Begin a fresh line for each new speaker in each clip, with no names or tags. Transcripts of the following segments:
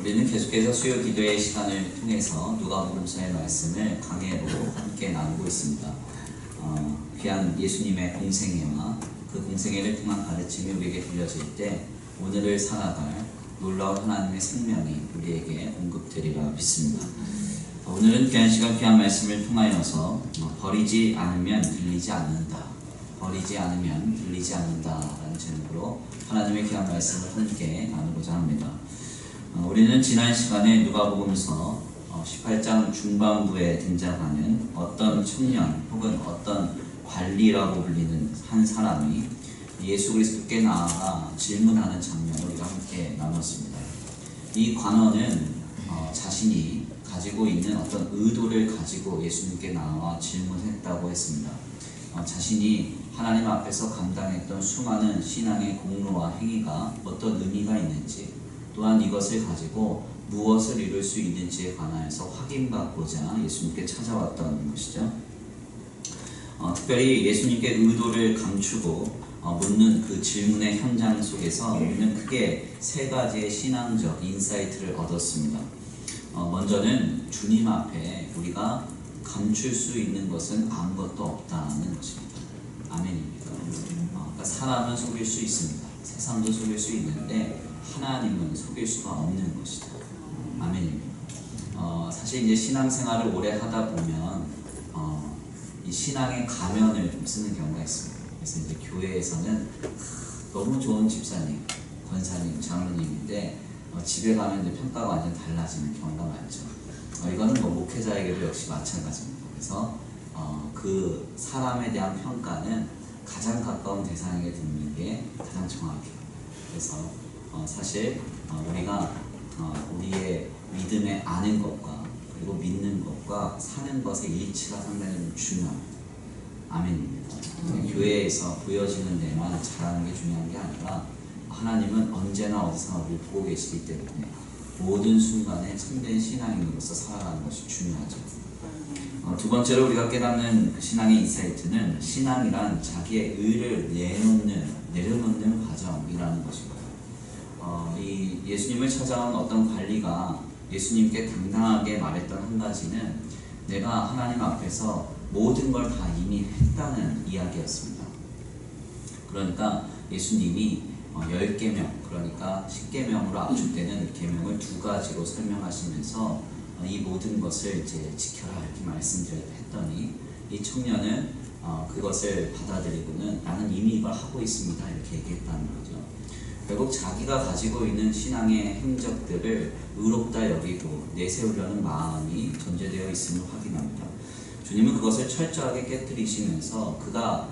우리는 계속해서 수요 기도의 시간을 통해서 누가복음서의 말씀을 강해로 함께 나누고 있습니다. 귀한 예수님의 공생애와 그 공생애를 통한 가르침이 우리에게 들려질 때 오늘을 살아갈 놀라운 하나님의 생명이 우리에게 공급되리라 믿습니다. 오늘은 귀한 시간 귀한 말씀을 통하여서 버리지 않으면 들리지 않는다, 버리지 않으면 들리지 않는다라는 제목으로 하나님의 귀한 말씀을 함께 나누고자 합니다. 우리는 지난 시간에 누가복음서 18장 중반부에 등장하는 어떤 청년 혹은 어떤 관리라고 불리는 한 사람이 예수 그리스도께 나아가 질문하는 장면을 우리가 함께 나눴습니다. 이 관원은 자신이 가지고 있는 어떤 의도를 가지고 예수님께 나와 질문했다고 했습니다. 자신이 하나님 앞에서 감당했던 수많은 신앙의 공로와 행위가 어떤 의미가 있는지, 또한 이것을 가지고 무엇을 이룰 수 있는지에 관하여서 확인받고자 예수님께 찾아왔던 것이죠. 특별히 예수님께 의도를 감추고 묻는 그 질문의 현장 속에서 우리는 크게 세 가지의 신앙적 인사이트를 얻었습니다. 먼저는 주님 앞에 우리가 감출 수 있는 것은 아무것도 없다는 것입니다. 아멘입니다. 그러니까 사람은 속일 수 있습니다. 세상도 속일 수 있는데 하나님은 속일 수가 없는 것이다. 아멘입니다. 사실 이제 신앙생활을 오래 하다 보면 이 신앙의 가면을 좀 쓰는 경우가 있습니다. 그래서 이제 교회에서는 너무 좋은 집사님, 권사님, 장로님인데 집에 가면 이제 평가가 완전 달라지는 경우가 많죠. 이거는 뭐 목회자에게도 역시 마찬가지입니다. 그래서 그 사람에 대한 평가는 가장 가까운 대상에게 듣는 게 가장 정확해요. 그래서 사실 우리가 우리의 믿음에 아는 것과 그리고 믿는 것과 사는 것의 일치가 상당히 중요합니다. 아멘입니다. 교회에서 보여지는 데만 잘하는 게 중요한 게 아니라 하나님은 언제나 어디서나 우리를 보고 계시기 때문에 모든 순간에 참된 신앙인으로서 살아가는 것이 중요하죠. 두 번째로 우리가 깨닫는 신앙의 인사이트는 신앙이란 자기의 의를 내려놓는 과정이라는 것이고요. 이 예수님을 찾아온 어떤 관리가 예수님께 당당하게 말했던 한 가지는 내가 하나님 앞에서 모든 걸 다 이미 했다는 이야기였습니다. 그러니까 예수님이 10계명, 그러니까 10계명으로 압축되는 계명을 두 가지로 설명하시면서 이 모든 것을 이제 지켜라 이렇게 말씀드렸더니 이 청년은 그것을 받아들이고는 나는 이미 이걸 하고 있습니다 이렇게 얘기했다는 거죠. 결국 자기가 가지고 있는 신앙의 행적들을 의롭다 여기고 내세우려는 마음이 존재되어 있음을 확인합니다. 주님은 그것을 철저하게 깨뜨리시면서 그가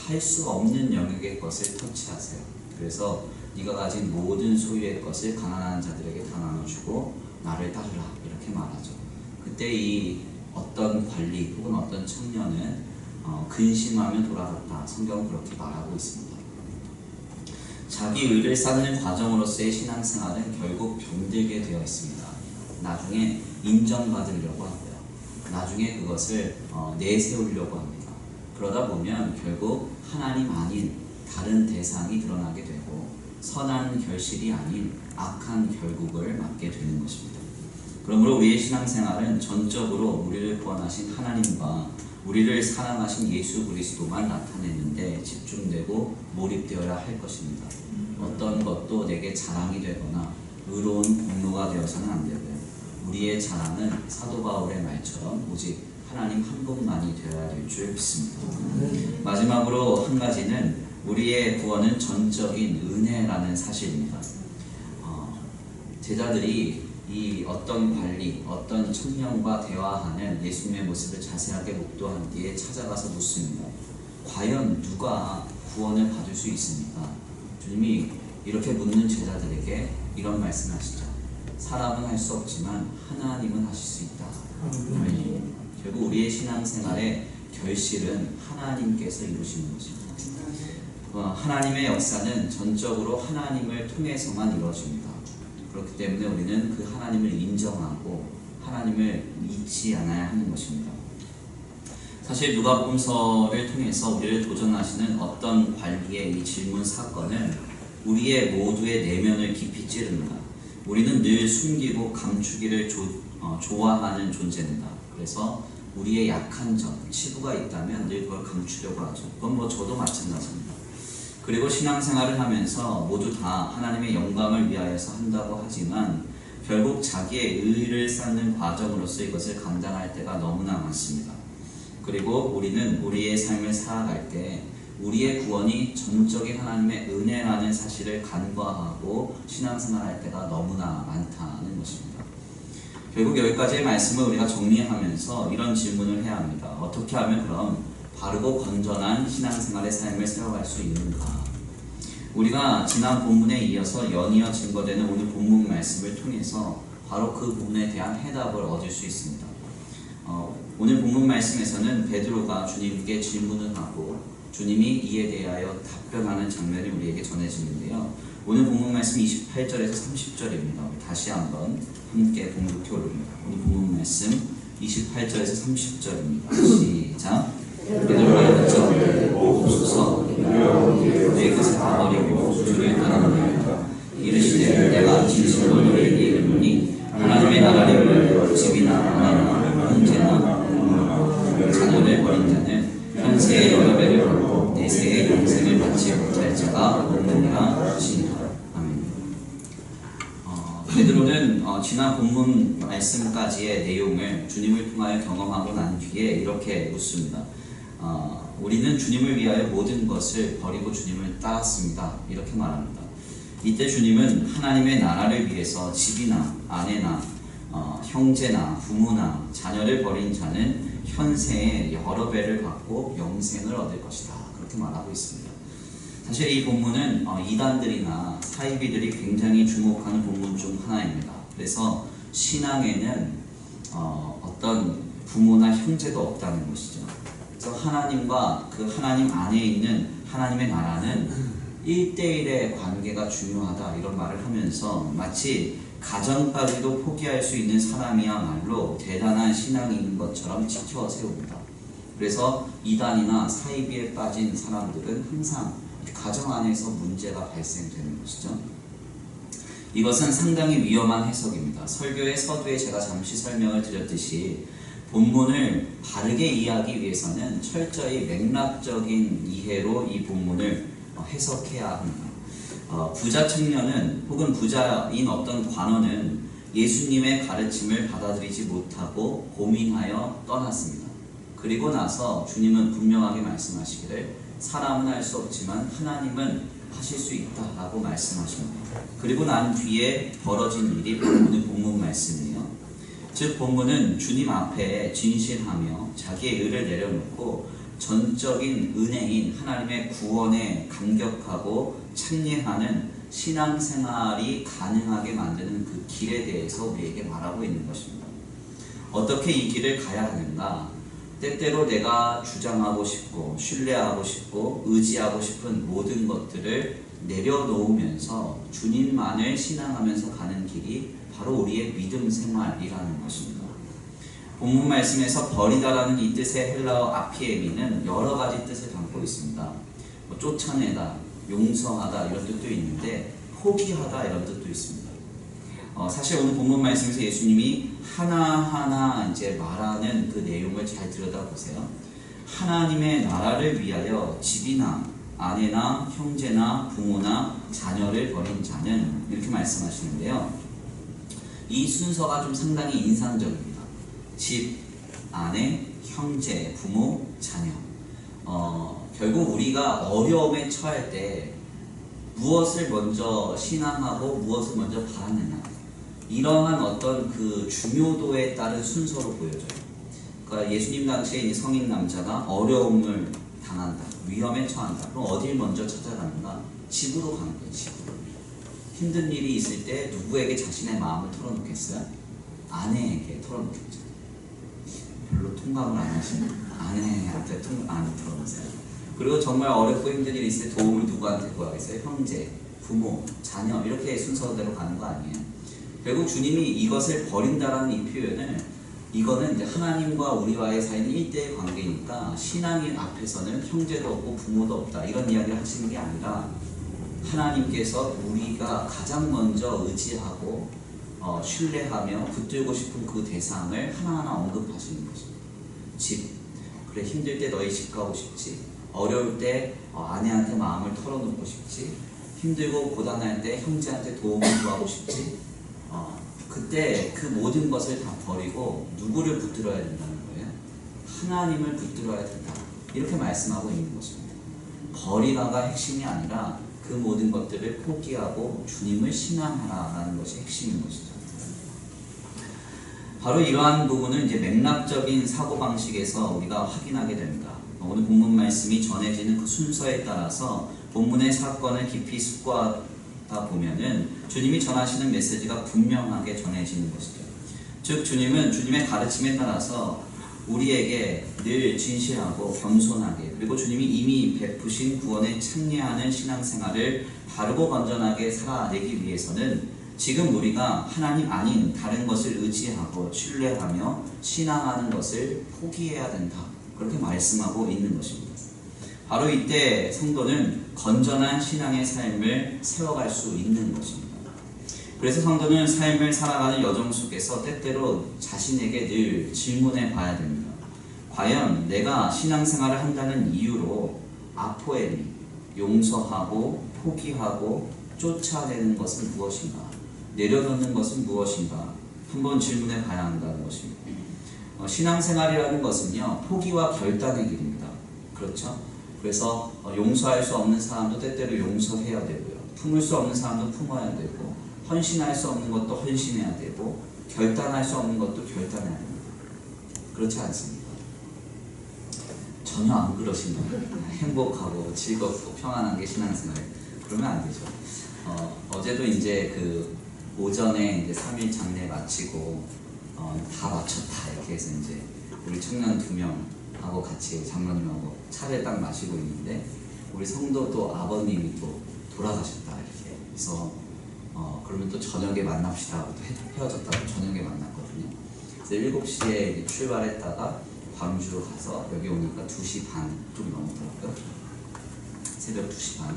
할 수 없는 영역의 것을 터치하세요. 그래서 네가 가진 모든 소유의 것을 가난한 자들에게 다 나눠주고 나를 따르라 이렇게 말하죠. 그때 이 어떤 관리 혹은 어떤 청년은 근심하며 돌아갔다. 성경은 그렇게 말하고 있습니다. 자기 의를 쌓는 과정으로서의 신앙생활은 결국 병들게 되어 있습니다. 나중에 인정받으려고 하고요. 나중에 그것을 내세우려고 합니다. 그러다 보면 결국 하나님 아닌 다른 대상이 드러나게 되고 선한 결실이 아닌 악한 결국을 맞게 되는 것입니다. 그러므로 우리의 신앙생활은 전적으로 우리를 구원하신 하나님과 우리를 사랑하신 예수 그리스도만 나타내는 데 집중되고 몰입되어야 할 것입니다. 어떤 것도 내게 자랑이 되거나 의로운 공로가 되어서는 안 되고요. 우리의 자랑은 사도 바울의 말처럼 오직 하나님 한 분만이 되어야 될 줄 믿습니다. 마지막으로 한 가지는 우리의 구원은 전적인 은혜라는 사실입니다. 제자들이 이 어떤 관리, 어떤 청년과 대화하는 예수님의 모습을 자세하게 목도한 뒤에 찾아가서 묻습니다. 과연 누가 구원을 받을 수 있습니까? 주님이 이렇게 묻는 제자들에게 이런 말씀하시죠. 사람은 할 수 없지만 하나님은 하실 수 있다. 결국 우리의 신앙생활의 결실은 하나님께서 이루시는 것입니다. 하나님의 역사는 전적으로 하나님을 통해서만 이루어집니다. 그렇기 때문에 우리는 그 하나님을 인정하고 하나님을 잊지 않아야 하는 것입니다. 사실 누가복음서를 통해서 우리를 도전하시는 어떤 관리의 이 질문 사건은 우리의 모두의 내면을 깊이 찌릅니다. 우리는 늘 숨기고 감추기를 좋아하는 존재입니다. 그래서 우리의 약한 점, 치부가 있다면 늘 그걸 감추려고 하죠. 그건 뭐 저도 마찬가지입니다. 그리고 신앙생활을 하면서 모두 다 하나님의 영광을 위하여서 한다고 하지만 결국 자기의 의를 쌓는 과정으로서 이것을 감당할 때가 너무나 많습니다. 그리고 우리는 우리의 삶을 살아갈 때 우리의 구원이 전적인 하나님의 은혜라는 사실을 간과하고 신앙생활할 때가 너무나 많다는 것입니다. 결국 여기까지의 말씀을 우리가 정리하면서 이런 질문을 해야 합니다. 어떻게 하면 그럼 바르고 건전한 신앙생활의 삶을 살아갈 수 있는가? 우리가 지난 본문에 이어서 연이어 증거되는 오늘 본문 말씀을 통해서 바로 그 부분에 대한 해답을 얻을 수 있습니다. 오늘 본문 말씀에서는 베드로가 주님께 질문을 하고 주님이 이에 대하여 답변하는 장면이 우리에게 전해지는데요. 오늘 본문 말씀 28절에서 30절입니다. 다시 한번 함께 봉독해 올립니다. 오늘 본문 말씀 28절에서 30절입니다. 시작. 베드로가 여쭤 옵소서 내 것을 다 버리고 주를 따르노니 이르시되 내가 진실로 너희에게 이르노니 하나님의 나라를 위하여 집이나 아내나 형제나 부모나 자녀를 버린 자는 현세의 여러 배를 받고 내세의 영생을 받지 못할 자가 없느니라 하시니라. 아멘. 베드로는 지난 본문 말씀까지의 내용을 주님을 통하여 경험하고 난 뒤에 이렇게 묻습니다. 우리는 주님을 위하여 모든 것을 버리고 주님을 따랐습니다. 이렇게 말합니다. 이때 주님은 하나님의 나라를 위해서 집이나 아내나 형제나 부모나 자녀를 버린 자는 현세에 여러 배를 받고 영생을 얻을 것이다. 그렇게 말하고 있습니다. 사실 이 본문은 이단들이나 사이비들이 굉장히 주목하는 본문 중 하나입니다. 그래서 신앙에는 어떤 부모나 형제도 없다는 것이죠. 그래서 하나님과 그 하나님 안에 있는 하나님의 나라는 1대1의 관계가 중요하다 이런 말을 하면서 마치 가정까지도 포기할 수 있는 사람이야말로 대단한 신앙인 것처럼 지켜 세웁니다. 그래서 이단이나 사이비에 빠진 사람들은 항상 가정 안에서 문제가 발생되는 것이죠. 이것은 상당히 위험한 해석입니다. 설교의 서두에 제가 잠시 설명을 드렸듯이 본문을 바르게 이해하기 위해서는 철저히 맥락적인 이해로 이 본문을 해석해야 합니다. 부자 청년은 혹은 부자인 어떤 관원은 예수님의 가르침을 받아들이지 못하고 고민하여 떠났습니다. 그리고 나서 주님은 분명하게 말씀하시기를 사람은 할 수 없지만 하나님은 하실 수 있다라고 말씀하십니다. 그리고 난 뒤에 벌어진 일이 오늘 본문 말씀이에요. 즉 본문은 주님 앞에 진실하며 자기의 의를 내려놓고 전적인 은혜인 하나님의 구원에 감격하고 찬미하는 신앙생활이 가능하게 만드는 그 길에 대해서 우리에게 말하고 있는 것입니다. 어떻게 이 길을 가야 하는가? 때때로 내가 주장하고 싶고 신뢰하고 싶고 의지하고 싶은 모든 것들을 내려놓으면서 주님만을 신앙하면서 가는 길이 바로 우리의 믿음 생활이라는 것입니다. 본문 말씀에서 버리다라는 이 뜻의 헬라어 아피에미는 여러 가지 뜻을 담고 있습니다. 쫓아내다, 용서하다 이런 뜻도 있는데 포기하다 이런 뜻도 있습니다. 사실 오늘 본문 말씀에서 예수님이 하나하나 이제 말하는 그 내용을 잘 들여다보세요. 하나님의 나라를 위하여 집이나 아내나 형제나 부모나 자녀를 버린 자는 이렇게 말씀하시는데요. 이 순서가 좀 상당히 인상적입니다. 집, 아내, 형제, 부모, 자녀. 결국 우리가 어려움에 처할 때 무엇을 먼저 신앙하고 무엇을 먼저 바라느냐, 이러한 어떤 그 중요도에 따른 순서로 보여져요. 그러니까 예수님 당시에 이 성인 남자가 어려움을 당한다, 위험에 처한다. 그럼 어딜 먼저 찾아가는가? 집으로 가는 거예요. 집으로. 힘든 일이 있을 때 누구에게 자신의 마음을 털어놓겠어요? 아내에게 털어놓겠죠. 별로 통감을 안 하시는 아내한테 안 털어놓으세요. 그리고 정말 어렵고 힘든 일이 있을 때 도움을 누구한테 구하겠어요? 형제, 부모, 자녀, 이렇게 순서대로 가는 거 아니에요. 결국 주님이 이것을 버린다라는 이 표현을, 이거는 이제 하나님과 우리와의 사이는 1대1 관계니까 신앙인 앞에서는 형제도 없고 부모도 없다 이런 이야기를 하시는 게 아니라 하나님께서 우리가 가장 먼저 의지하고 신뢰하며 붙들고 싶은 그 대상을 하나하나 언급하시는 것입니다. 집, 그래 힘들 때 너희 집 가고 싶지. 어려울 때 아내한테 마음을 털어놓고 싶지. 힘들고 고단할 때 형제한테 도움을 구하고 싶지. 그때 그 모든 것을 다 버리고 누구를 붙들어야 된다는 거예요? 하나님을 붙들어야 된다. 이렇게 말씀하고 있는 것입니다. 버리가가 핵심이 아니라 그 모든 것들을 포기하고 주님을 신앙하라라는 것이 핵심인 것이죠. 바로 이러한 부분을 이제 맥락적인 사고방식에서 우리가 확인하게 됩니다. 오늘 본문 말씀이 전해지는 그 순서에 따라서 본문의 사건을 깊이 숙고하다 보면은 주님이 전하시는 메시지가 분명하게 전해지는 것이죠. 즉 주님은 주님의 가르침에 따라서 우리에게 늘 진실하고 겸손하게 그리고 주님이 이미 베푸신 구원에 참여하는 신앙생활을 바르고 건전하게 살아내기 위해서는 지금 우리가 하나님 아닌 다른 것을 의지하고 신뢰하며 신앙하는 것을 포기해야 된다. 그렇게 말씀하고 있는 것입니다. 바로 이때 성도는 건전한 신앙의 삶을 세워갈 수 있는 것입니다. 그래서 성도는 삶을 살아가는 여정 속에서 때때로 자신에게 늘 질문해 봐야 됩니다. 과연 내가 신앙생활을 한다는 이유로 아포엠이 용서하고 포기하고 쫓아내는 것은 무엇인가? 내려놓는 것은 무엇인가? 한번 질문해 봐야 한다는 것입니다. 신앙생활이라는 것은요, 포기와 결단의 길입니다. 그렇죠? 그래서 용서할 수 없는 사람도 때때로 용서해야 되고요. 품을 수 없는 사람도 품어야 되고, 헌신할 수 없는 것도 헌신해야 되고, 결단할 수 없는 것도 결단해야 됩니다. 그렇지 않습니까? 전혀 안 그러신다. 행복하고 즐겁고 평안한 게 신앙생활. 그러면 안 되죠. 어제도 이제 그 오전에 이제 3일 장례 마치고 다 마쳤다 이렇게 해서 이제 우리 청년 2명하고 같이 장로님하고 차를 딱 마시고 있는데 우리 성도 또 아버님이 또 돌아가셨다 이렇게 그래서 그러면 또 저녁에 만납시다 하고 또 헤어졌다고 저녁에 만났거든요. 그래서 7시에 출발했다가 광주 가서 여기 오니까 2시 반 좀 넘었더라고요. 새벽 2시 반.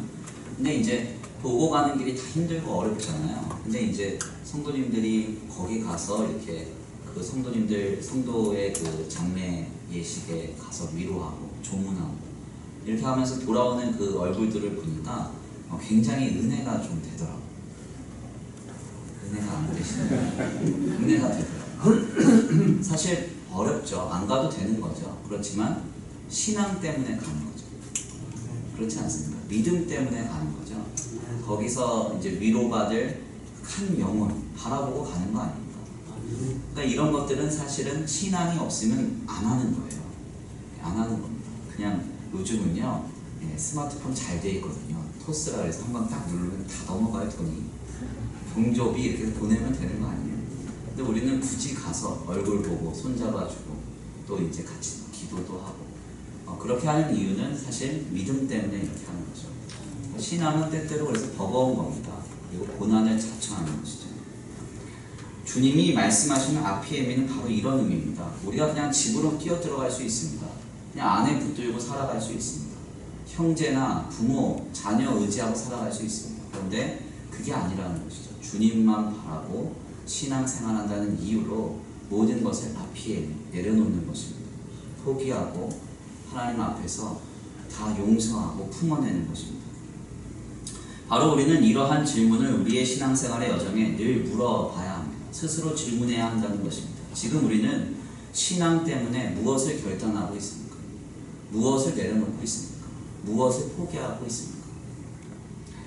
근데 이제 보고 가는 길이 다 힘들고 어렵잖아요. 근데 이제 성도님들이 거기 가서 이렇게 그 성도의 그 장례 예식에 가서 위로하고 조문하고 이렇게 하면서 돌아오는 그 얼굴들을 보니까 굉장히 은혜가 좀 되더라고요. 은혜가 안 되시네요. 은혜가 되더라고요. 사실 어렵죠. 안 가도 되는 거죠. 그렇지만 신앙 때문에 가는 거죠. 그렇지 않습니까? 믿음 때문에 가는 거죠. 거기서 이제 위로받을 한 영혼 바라보고 가는 거 아닙니까? 그러니까 이런 것들은 사실은 신앙이 없으면 안 하는 거예요. 안 하는 겁니다. 그냥 요즘은요 스마트폰 잘 돼 있거든요. 토스라 그래서 한번 딱 누르면 다 넘어가요 돈이. 경조비 이렇게 보내면 되는 거 아니에요? 근데 우리는 굳이 가서 얼굴 보고 손잡아주고 또 이제 같이 기도도 하고 그렇게 하는 이유는 사실 믿음 때문에 이렇게 하는 거죠. 신앙은 때때로 그래서 버거운 겁니다. 그리고 고난을 자처하는 것이죠. 주님이 말씀하시는 아피에미는 바로 이런 의미입니다. 우리가 그냥 집으로 뛰어 들어갈 수 있습니다. 그냥 안에 붙들고 살아갈 수 있습니다. 형제나 부모, 자녀 의지하고 살아갈 수 있습니다. 그런데 그게 아니라는 것이죠. 주님만 바라고 신앙생활한다는 이유로 모든 것을 아피에미 내려놓는 것입니다. 포기하고 하나님 앞에서 다 용서하고 품어내는 것입니다. 바로 우리는 이러한 질문을 우리의 신앙생활의 여정에 늘 물어봐야 합니다. 스스로 질문해야 한다는 것입니다. 지금 우리는 신앙 때문에 무엇을 결단하고 있습니까? 무엇을 내려놓고 있습니까? 무엇을 포기하고 있습니까?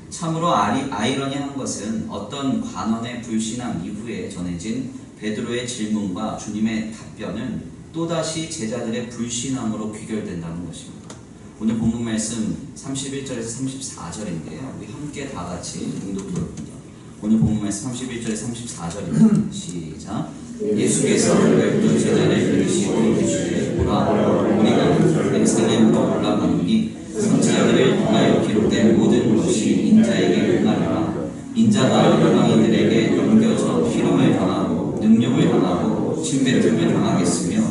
참으로 아이러니한 것은 어떤 관원의 불신앙 이후에 전해진 베드로의 질문과 주님의 답변은 또다시 제자들의 불신앙으로 귀결된다는 것입니다. 오늘 본문 말씀 31절에서 34절인데요. 우리 함께 다 같이 봉독해봅니다. 오늘 본문 말씀 31절에서 34절입니다. 시작. 예수께서 12 제자를 부르시고 이르시되 보라 우리가 예루살렘으로 올라가노니 선지자들을 통하여 기록된 모든 것이 인자에게 응하리라. 인자가 이방인들에게 넘겨져 희롱을 당하고 능욕을 당하고 침뱉음을 당하겠으며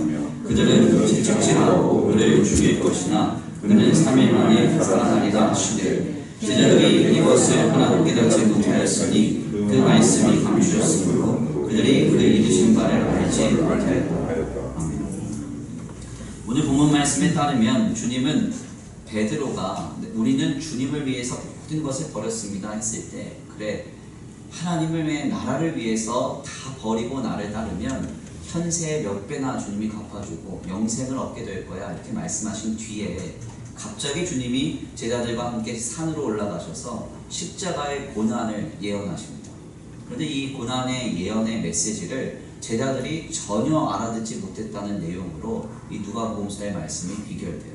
그들은 채찍질하고 그를 죽일 것이나 그는 3일 만에 살아나리라 하시되 제자들이 이것을 하나도 깨닫지 못하였으니 그 말씀이 감추셨으므로 그들이 그 이르신 바를 알지 못하였다. 아멘. 오늘 본문 말씀에 따르면 주님은 베드로가 우리는 주님을 위해서 모든 것을 버렸습니다 했을 때, 그래 하나님을 위해 나라를 위해서 다 버리고 나를 따르면 현세의 몇 배나 주님이 갚아주고 영생을 얻게 될 거야 이렇게 말씀하신 뒤에 갑자기 주님이 제자들과 함께 산으로 올라가셔서 십자가의 고난을 예언하십니다. 그런데 이 고난의 예언의 메시지를 제자들이 전혀 알아듣지 못했다는 내용으로 이 누가복음서의 말씀이 비결돼요.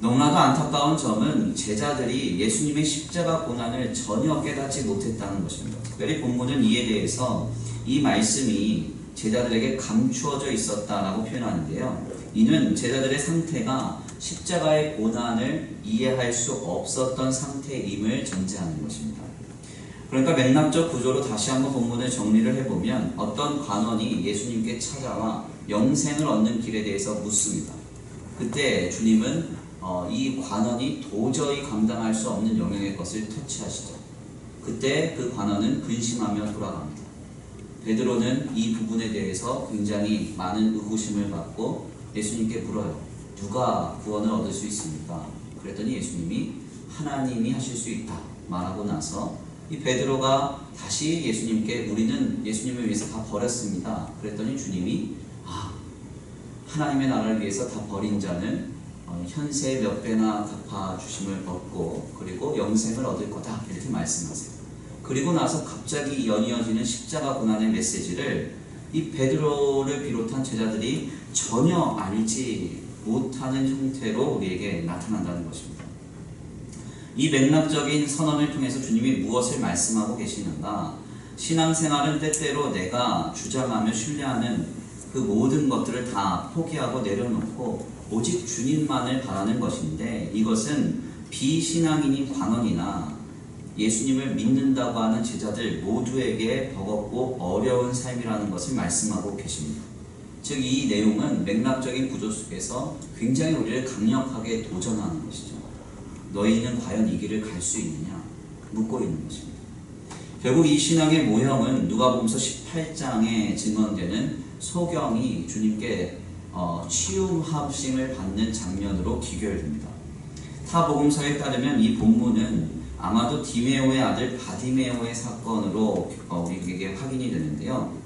너무나도 안타까운 점은 제자들이 예수님의 십자가 고난을 전혀 깨닫지 못했다는 것입니다. 특별히 본문은 이에 대해서 이 말씀이 제자들에게 감추어져 있었다라고 표현하는데요. 이는 제자들의 상태가 십자가의 고난을 이해할 수 없었던 상태임을 전제하는 것입니다. 그러니까 맥락적 구조로 다시 한번 본문을 정리를 해보면 어떤 관원이 예수님께 찾아와 영생을 얻는 길에 대해서 묻습니다. 그때 주님은 이 관원이 도저히 감당할 수 없는 영역의 것을 터치하시죠. 그때 그 관원은 근심하며 돌아갑니다. 베드로는 이 부분에 대해서 굉장히 많은 의구심을 갖고 예수님께 물어요. 누가 구원을 얻을 수 있습니까? 그랬더니 예수님이 하나님이 하실 수 있다 말하고 나서 이 베드로가 다시 예수님께 우리는 예수님을 위해서 다 버렸습니다. 그랬더니 주님이 하나님의 나라를 위해서 다 버린 자는 현세 몇 배나 갚아주심을 얻고 그리고 영생을 얻을 거다 이렇게 말씀하세요. 그리고 나서 갑자기 연이어지는 십자가 고난의 메시지를 이 베드로를 비롯한 제자들이 전혀 알지 못하는 형태로 우리에게 나타난다는 것입니다. 이 맥락적인 선언을 통해서 주님이 무엇을 말씀하고 계시는가? 신앙생활은 때때로 내가 주장하며 신뢰하는 그 모든 것들을 다 포기하고 내려놓고 오직 주님만을 바라는 것인데, 이것은 비신앙인인 관원이나 예수님을 믿는다고 하는 제자들 모두에게 버겁고 어려운 삶이라는 것을 말씀하고 계십니다. 즉 이 내용은 맥락적인 구조 속에서 굉장히 우리를 강력하게 도전하는 것이죠. 너희는 과연 이 길을 갈 수 있느냐 묻고 있는 것입니다. 결국 이 신앙의 모형은 누가복음서 18장에 증언되는 소경이 주님께 치움하심을 받는 장면으로 기결됩니다. 타 복음서에 따르면 이 본문은 아마도 디메오의 아들 바디메오의 사건으로 우리에게 확인이 되는데요.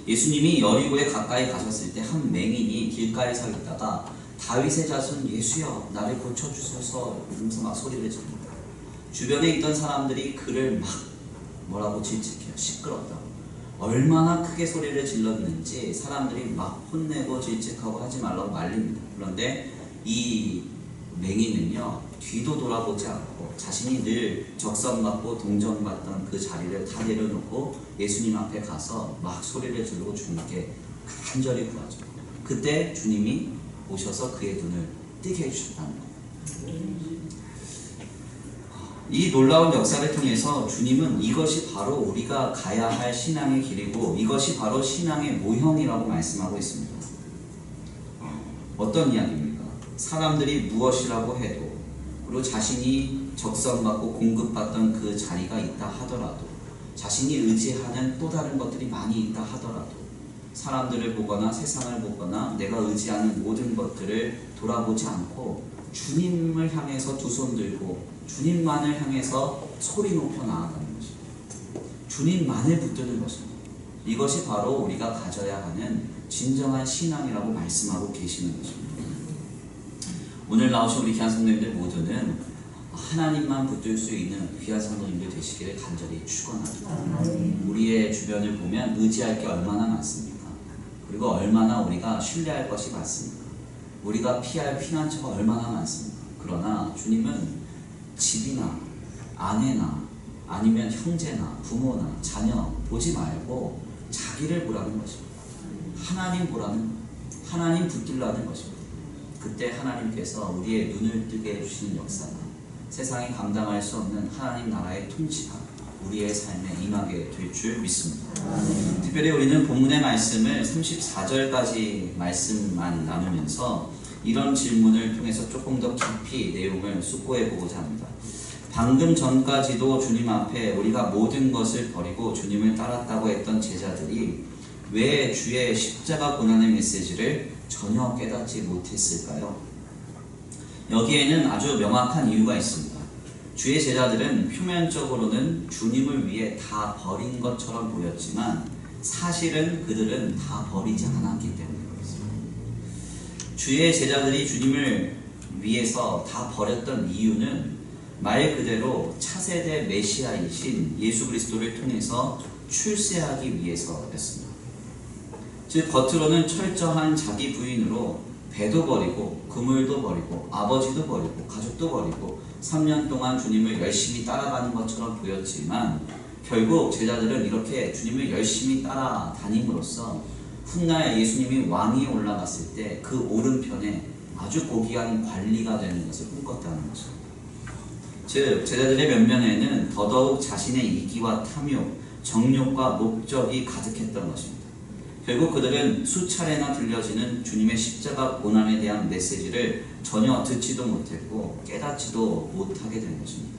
예수님이 여리고에 가까이 가셨을 때 한 맹인이 길가에 서 있다가 다윗의 자손 예수여 나를 고쳐주소서 이러면서 막 소리를 지릅니다. 주변에 있던 사람들이 그를 막 뭐라고 질책해요. 시끄럽다고. 얼마나 크게 소리를 질렀는지 사람들이 막 혼내고 질책하고 하지 말라고 말립니다. 그런데 이 맹인은요 뒤도 돌아보지 않고 자신이 늘 적성받고 동정받던 그 자리를 다 내려놓고 예수님 앞에 가서 막 소리를 지르고 주님께 간절히 구하죠. 그때 주님이 오셔서 그의 눈을 뜨게 해주셨다는 거예요. 이 놀라운 역사를 통해서 주님은 이것이 바로 우리가 가야 할 신앙의 길이고 이것이 바로 신앙의 모형이라고 말씀하고 있습니다. 어떤 이야기입니까? 사람들이 무엇이라도 해도 그리고 자신이 적성받고 공급받던 그 자리가 있다 하더라도 자신이 의지하는 또 다른 것들이 많이 있다 하더라도 사람들을 보거나 세상을 보거나 내가 의지하는 모든 것들을 돌아보지 않고 주님을 향해서 두 손 들고 주님만을 향해서 소리 높여 나아가는 것입니다. 주님만을 붙드는 것입니다. 이것이 바로 우리가 가져야 하는 진정한 신앙이라고 말씀하고 계시는 것입니다. 오늘 나오신 우리 귀한 성도님들 모두는 하나님만 붙들 수 있는 귀한 성도님들 되시기를 간절히 축원합니다. 우리의 주변을 보면 의지할 게 얼마나 많습니까? 그리고 얼마나 우리가 신뢰할 것이 많습니까? 우리가 피할 피난처가 얼마나 많습니까? 그러나 주님은 집이나 아내나 아니면 형제나 부모나 자녀 보지 말고 자기를 보라는 것입니다. 하나님 보라는 거예요. 하나님 붙들라는 것입니다. 그때 하나님께서 우리의 눈을 뜨게 해주시는 역사가 세상이 감당할 수 없는 하나님 나라의 통치가 우리의 삶에 임하게 될 줄 믿습니다. 특별히 우리는 본문의 말씀을 34절까지 말씀만 나누면서 이런 질문을 통해서 조금 더 깊이 내용을 숙고해 보고자 합니다. 방금 전까지도 주님 앞에 우리가 모든 것을 버리고 주님을 따랐다고 했던 제자들이 왜 주의 십자가 고난의 메시지를 전혀 깨닫지 못했을까요? 여기에는 아주 명확한 이유가 있습니다. 주의 제자들은 표면적으로는 주님을 위해 다 버린 것처럼 보였지만 사실은 그들은 다 버리지 않았기 때문에 그렇습니다. 주의 제자들이 주님을 위해서 다 버렸던 이유는 말 그대로 차세대 메시아이신 예수 그리스도를 통해서 출세하기 위해서였습니다. 즉 겉으로는 철저한 자기 부인으로 배도 버리고 그물도 버리고 아버지도 버리고 가족도 버리고 3년 동안 주님을 열심히 따라가는 것처럼 보였지만 결국 제자들은 이렇게 주님을 열심히 따라다님으로써 훗날 예수님이 왕위에 올라갔을 때 그 오른편에 아주 고귀한 관리가 되는 것을 꿈꿨다는 것입니다. 즉 제자들의 면면에는 더더욱 자신의 이기와 탐욕, 정욕과 목적이 가득했던 것입니다. 결국 그들은 수차례나 들려지는 주님의 십자가 고난에 대한 메시지를 전혀 듣지도 못했고 깨닫지도 못하게 된 것입니다.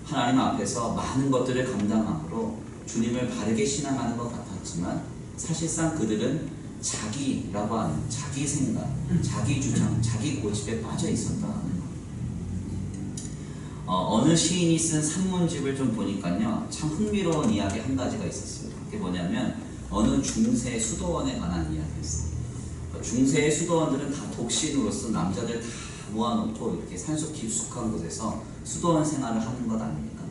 하나님 앞에서 많은 것들을 감당함으로 주님을 바르게 신앙하는 것 같았지만 사실상 그들은 자기라고 하는 자기 생각, 자기 주장, 자기 고집에 빠져 있었다는 것. 어느 시인이 쓴 산문집을 좀 보니까요 참 흥미로운 이야기 한 가지가 있었어요. 그게 뭐냐면 어느 중세 수도원에 관한 이야기였어요. 중세의 수도원들은 다 독신으로서 남자들 다 모아놓고 이렇게 산속 깊숙한 곳에서 수도원 생활을 하는 것 아닙니까?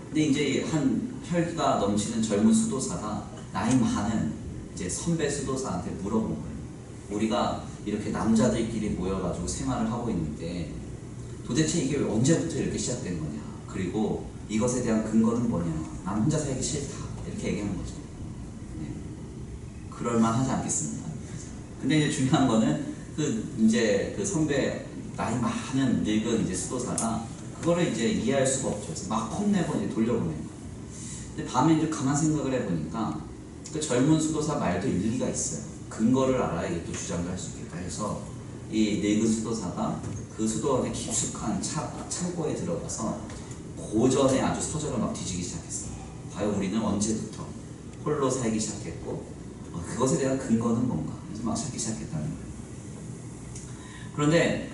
근데 이제 한 혈기가 넘치는 젊은 수도사가 나이 많은 이제 선배 수도사한테 물어본 거예요. 우리가 이렇게 남자들끼리 모여가지고 생활을 하고 있는데 도대체 이게 언제부터 이렇게 시작된 거냐? 그리고 이것에 대한 근거는 뭐냐? 난 혼자 살기 싫다. 이렇게 얘기하는 거죠. 네. 그럴만하지 않겠습니까? 근데 이제 중요한 거는 그 선배 나이 많은 늙은 이제 수도사가 그거를 이제 이해할 수가 없죠. 그래서 막 혼내고 이제 돌려보내는 거예요. 근데 밤에 이제 가만 생각을 해보니까 그 젊은 수도사 말도 일리가 있어요. 근거를 알아야 이게 또 주장을 할 수 있겠다 해서 이 늙은 수도사가 그 수도원의 깊숙한 창고에 들어가서 고전에 아주 서적을 막 뒤지기 시작했어요. 과연 우리는 언제부터 홀로 살기 시작했고 그것에 대한 근거는 뭔가 그래서 막 찾기 시작했다는 거예요. 그런데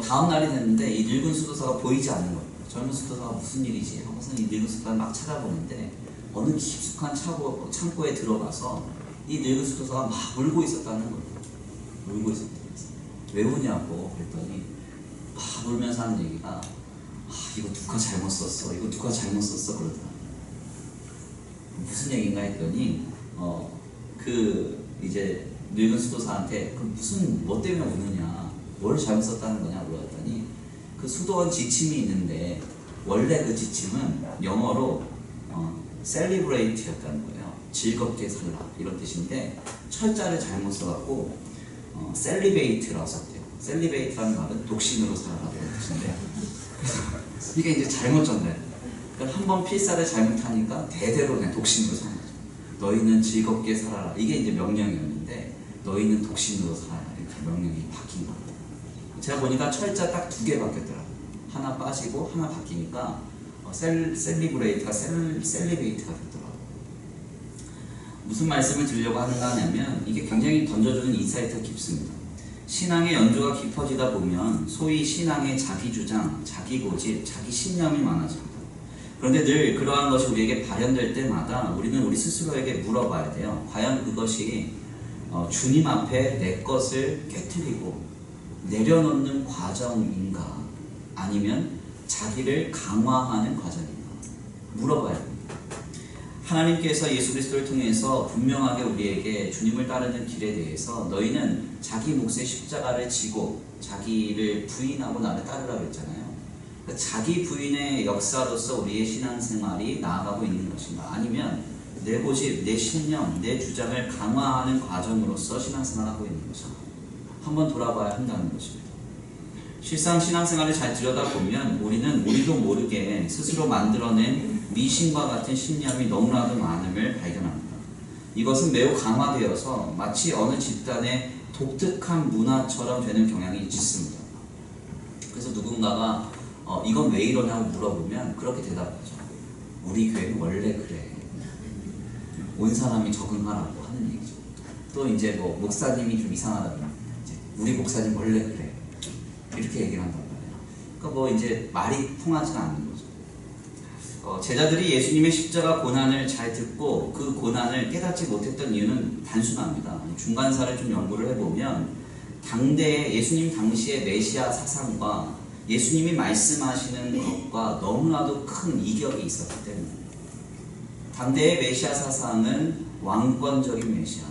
다음 날이 됐는데 이 늙은 수도사가 보이지 않는 거예요. 젊은 수도사가 무슨 일이지 하고서 이 늙은 수도사를 막 찾아보는데 어느 깊숙한 창고에 들어가서 이 늙은 수도사가 막 울고 있었다는 거예요. 울고 있었다는 거예요. 왜 우냐고 그랬더니 막 울면서 하는 얘기가 이거 누가 잘못 썼어 이거 누가 잘못 썼어 그러더라고요. 무슨 얘기인가 했더니 그 이제 늙은 수도사한테 그 무슨 뭐 때문에 우느냐 뭘 잘못 썼다는 거냐 물었더니 그 수도원 지침이 있는데 원래 그 지침은 영어로 celebrate였다는 거예요. 즐겁게 살라 이런 뜻인데 철자를 잘못 써갖고 celebrate라고 썼대요. celebrate라는 말은 독신으로 살아라 이런 뜻인데 이게 이제 잘못 전달. 그러니까 한번 필사를 잘못하니까 대대로 그냥 독신으로 사는 거죠. 너희는 즐겁게 살아라. 이게 이제 명령이었는데 너희는 독신으로 살아라 이렇게 명령이 바뀐 거예요. 제가 보니까 철자 딱 2개 바뀌었더라고요. 하나 빠지고 하나 바뀌니까 셀리브레이트가 셀리베이트가 됐더라고요. 무슨 말씀을 드리려고 하는가 하냐면 이게 굉장히 던져주는 인사이트가 깊습니다. 신앙의 연조가 깊어지다 보면 소위 신앙의 자기 주장, 자기 고집, 자기 신념이 많아집니다. 그런데 늘 그러한 것이 우리에게 발현될 때마다 우리는 우리 스스로에게 물어봐야 돼요. 과연 그것이 주님 앞에 내 것을 깨트리고 내려놓는 과정인가 아니면 자기를 강화하는 과정인가 물어봐야 됩니다. 하나님께서 예수 그리스도를 통해서 분명하게 우리에게 주님을 따르는 길에 대해서 너희는 자기 몫의 십자가를 지고 자기를 부인하고 나를 따르라고 했잖아요. 그러니까 자기 부인의 역사로서 우리의 신앙생활이 나아가고 있는 것인가 아니면 내 고집, 내 신념, 내 주장을 강화하는 과정으로서 신앙생활을 하고 있는 것인가 한번 돌아봐야 한다는 것입니다. 실상 신앙생활을 잘 들여다보면 우리는 우리도 모르게 스스로 만들어낸 미신과 같은 신념이 너무나도 많음을 발견합니다. 이것은 매우 강화되어서 마치 어느 집단의 독특한 문화처럼 되는 경향이 있습니다. 그래서 누군가가 이건 왜 이러냐고 물어보면 그렇게 대답하죠. 우리 교회는 원래 그래. 온 사람이 적응하라고 하는 얘기죠. 또 이제 뭐 목사님이 좀 이상하다 그러면 우리 목사님 원래 그래. 이렇게 얘기를 한단 말이에요. 그러니까 뭐 이제 말이 통하지는 않는 거죠. 제자들이 예수님의 십자가 고난을 잘 듣고 그 고난을 깨닫지 못했던 이유는 단순합니다. 중간사를 좀 연구를 해보면 당대의 예수님 당시의 메시아 사상과 예수님이 말씀하시는 것과 너무나도 큰 이격이 있었기 때문에 당대의 메시아 사상은 왕권적인 메시아,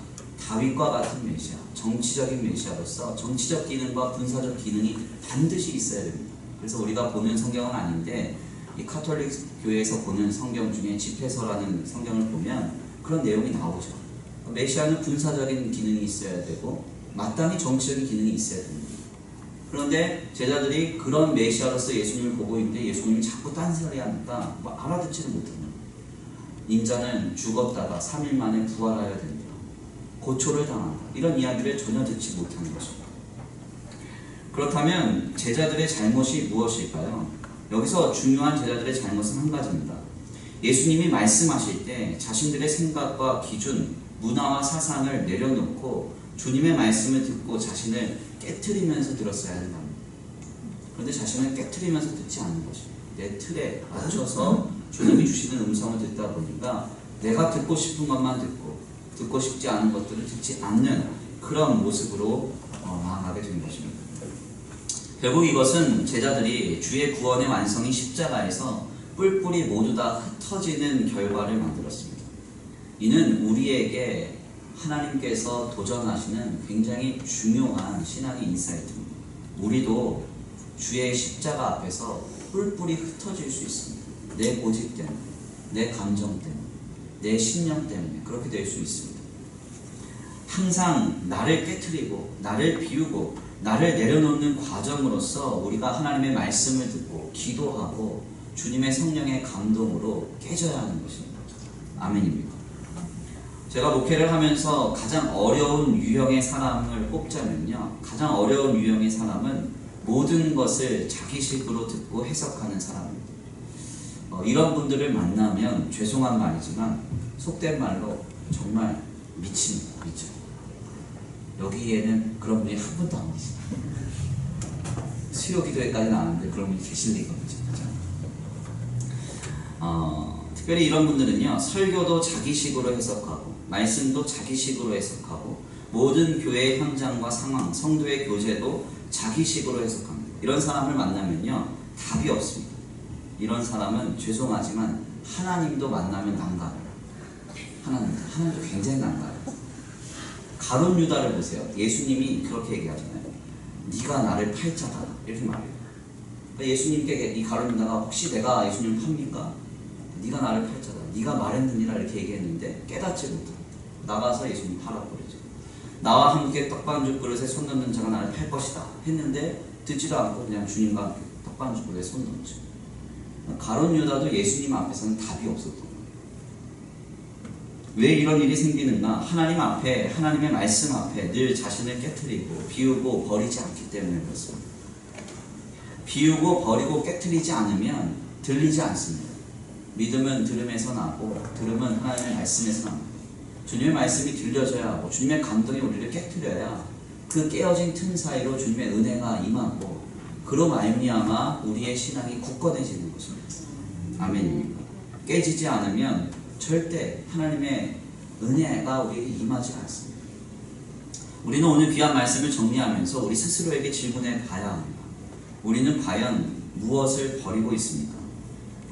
다윗과 같은 메시아, 정치적인 메시아로서 정치적 기능과 군사적 기능이 반드시 있어야 됩니다. 그래서 우리가 보는 성경은 아닌데 이 카톨릭 교회에서 보는 성경 중에 집회서라는 성경을 보면 그런 내용이 나오죠. 메시아는 군사적인 기능이 있어야 되고 마땅히 정치적인 기능이 있어야 됩니다. 그런데 제자들이 그런 메시아로서 예수님을 보고 있는데 예수님이 자꾸 딴소리 하니까 뭐 알아듣지를 못합니다. 인자는 죽었다가 3일 만에 부활하여야 된다. 고초를 당한다. 이런 이야기를 전혀 듣지 못하는 것입니다. 그렇다면 제자들의 잘못이 무엇일까요? 여기서 중요한 제자들의 잘못은 한 가지입니다. 예수님이 말씀하실 때 자신들의 생각과 기준, 문화와 사상을 내려놓고 주님의 말씀을 듣고 자신을 깨트리면서 들었어야 한다. 그런데 자신을 깨트리면서 듣지 않는 것입니다. 내 틀에 맞춰서 주님이 주시는 음성을 듣다 보니까 내가 듣고 싶은 것만 듣고 싶지 않은 것들을 듣지 않는 그런 모습으로 나아가게 된 것입니다. 결국 이것은 제자들이 주의 구원의 완성인 십자가에서 뿔뿔이 모두 다 흩어지는 결과를 만들었습니다. 이는 우리에게 하나님께서 도전하시는 굉장히 중요한 신앙의 인사이트입니다. 우리도 주의 십자가 앞에서 뿔뿔이 흩어질 수 있습니다. 내 고집 때문에, 내 감정 때문에, 내 신념 때문에 그렇게 될 수 있습니다. 항상 나를 깨트리고 나를 비우고 나를 내려놓는 과정으로서 우리가 하나님의 말씀을 듣고 기도하고 주님의 성령의 감동으로 깨져야 하는 것입니다. 아멘입니다. 제가 목회를 하면서 가장 어려운 유형의 사람을 꼽자면요, 가장 어려운 유형의 사람은 모든 것을 자기식으로 듣고 해석하는 사람입니다. 이런 분들을 만나면 죄송한 말이지만 속된 말로 정말 미칩니다. 미쳐. 여기에는 그런 분이 한 분도 안 계시다. 수요 기도회까지 나왔는데 그런 분이 계실 리가 없죠. 특별히 이런 분들은요, 설교도 자기식으로 해석하고 말씀도 자기식으로 해석하고 모든 교회의 현장과 상황, 성도의 교제도 자기식으로 해석합니다. 이런 사람을 만나면요, 답이 없습니다. 이런 사람은 죄송하지만 하나님도 만나면 난감해요. 하나님도 굉장히 난감해요. 가룟 유다를 보세요. 예수님이 그렇게 얘기하잖아요. 네가 나를 팔자다. 이렇게 말해요. 그러니까 예수님께 이 가룟 유다가 혹시 내가 예수님을 팝니까? 네가 나를 팔자다. 네가 말했느니라 이렇게 얘기했는데 깨닫지 못합니다. 나가서 예수님 팔아버리죠. 나와 함께 떡반죽 그릇에 손 넣는 자가 나를 팔 것이다 했는데 듣지도 않고 그냥 주님과 함께 떡반죽 그릇에 손 넣죠. 가룟 유다도 예수님 앞에서는 답이 없었던 거예요. 왜 이런 일이 생기는가? 하나님 앞에, 하나님의 말씀 앞에 늘 자신을 깨트리고 비우고 버리지 않기 때문에 그렇습니다. 비우고 버리고 깨트리지 않으면 들리지 않습니다. 믿음은 들음에서 나고 들음은 하나님의 말씀에서 납니다. 주님의 말씀이 들려져야 하고 주님의 감동이 우리를 깨트려야 그 깨어진 틈 사이로 주님의 은혜가 임하고 그로 말미암아 우리의 신앙이 굳건해지는 것입니다. 아멘입니까? 깨지지 않으면 절대 하나님의 은혜가 우리에게 임하지 않습니다. 우리는 오늘 귀한 말씀을 정리하면서 우리 스스로에게 질문해 봐야 합니다. 우리는 과연 무엇을 버리고 있습니까?